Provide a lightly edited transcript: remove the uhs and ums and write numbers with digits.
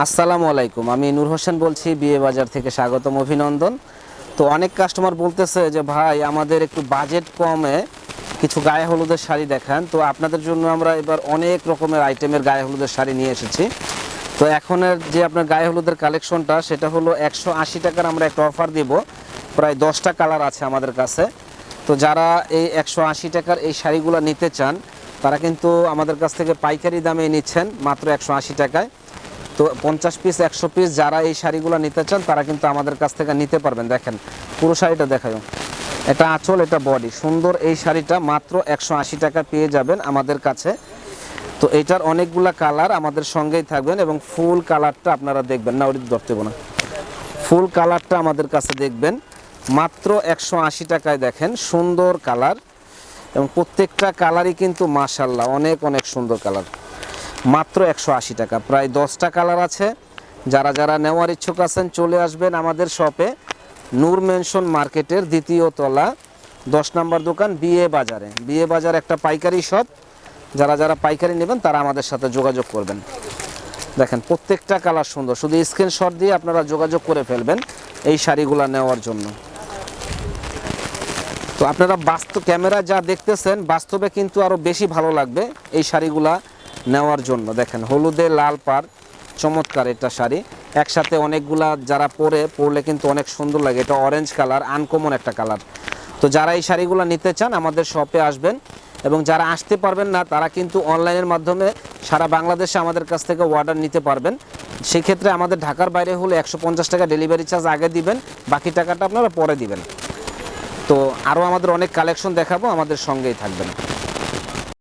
আসসালামু আলাইকুম, আমি নূর হোসেন বলছি, বিয়ে বাজার থেকে স্বাগতম, অভিনন্দন। তো অনেক কাস্টমার বলতেছে যে ভাই আমাদের একটু বাজেট কমে কিছু গায়ে হলুদের শাড়ি দেখান। তো আপনাদের জন্য আমরা এবার অনেক রকমের আইটেমের গায়ে হলুদের শাড়ি নিয়ে এসেছি। তো এখনের যে আপনার গায়ে হলুদের কালেকশনটা সেটা হলো 180 টাকার আমরা একটা অফার দিব। প্রায় 10টা কালার আছে আমাদের কাছে। তো যারা এই 180 টাকার এই শাড়িগুলো নিতে চান তারা কিন্তু আমাদের কাছ থেকে পাইকারি দামে নিচ্ছেন মাত্র 180 টাকায়। তো 50 পিস 100 পিস যারা এই শাড়িগুলো নিতে চান তারা কিন্তু আমাদের কাছ থেকে নিতে পারবেন। দেখেন পুরো শাড়িটা দেখায়, এটা আঁচল, এটা বডি, সুন্দর এই শাড়িটা মাত্র 180 টাকা পেয়ে যাবেন আমাদের কাছে। তো এটার অনেকগুলা কালার আমাদের সঙ্গেই থাকবেন এবং ফুল কালারটা আপনারা দেখবেন না, ওটা ধরতে না, ফুল কালারটা আমাদের কাছে দেখবেন মাত্র 180 টাকায়। দেখেন সুন্দর কালার এবং প্রত্যেকটা কালারই কিন্তু মাশাআল্লাহ অনেক অনেক সুন্দর কালার। মাত্র 180 টাকা, প্রায় 10টা কালার আছে। যারা যারা নেওয়ার ইচ্ছুক আছেন চলে আসবেন আমাদের শপে, নূর মেনশন মার্কেটের 2য় তলা 10 নম্বর দোকান, বিয়ে বাজার একটা পাইকারি শপ। যারা যারা পাইকারি নেবেন তারা আমাদের সাথে যোগাযোগ করবেন। দেখেন প্রত্যেকটা কালার সুন্দর, শুধু স্ক্রিনশট দিয়ে আপনারা যোগাযোগ করে ফেলবেন এই শাড়িগুলো নেওয়ার জন্য। তো আপনারা বাস্তব ক্যামেরা যা দেখতেছেন বাস্তবে কিন্তু আরও বেশি ভালো লাগবে এই শাড়িগুলা নেওয়ার জন্য। দেখেন হলুদে লাল পার, চমৎকার এটা শাড়ি, একসাথে অনেকগুলা যারা পরলে কিন্তু অনেক সুন্দর লাগে। এটা অরেঞ্জ কালার, আনকমন একটা কালার। তো যারা এই শাড়িগুলো নিতে চান আমাদের শপে আসবেন, এবং যারা আসতে পারবেন না তারা কিন্তু অনলাইনের মাধ্যমে সারা বাংলাদেশে আমাদের কাছ থেকে অর্ডার নিতে পারবেন। সেক্ষেত্রে আমাদের ঢাকার বাইরে হলে 150 টাকা ডেলিভারি চার্জ আগে দিবেন, বাকি টাকাটা আপনারা পরে দিবেন। তো আরও আমাদের অনেক কালেকশন দেখাবো, আমাদের সঙ্গেই থাকবেন।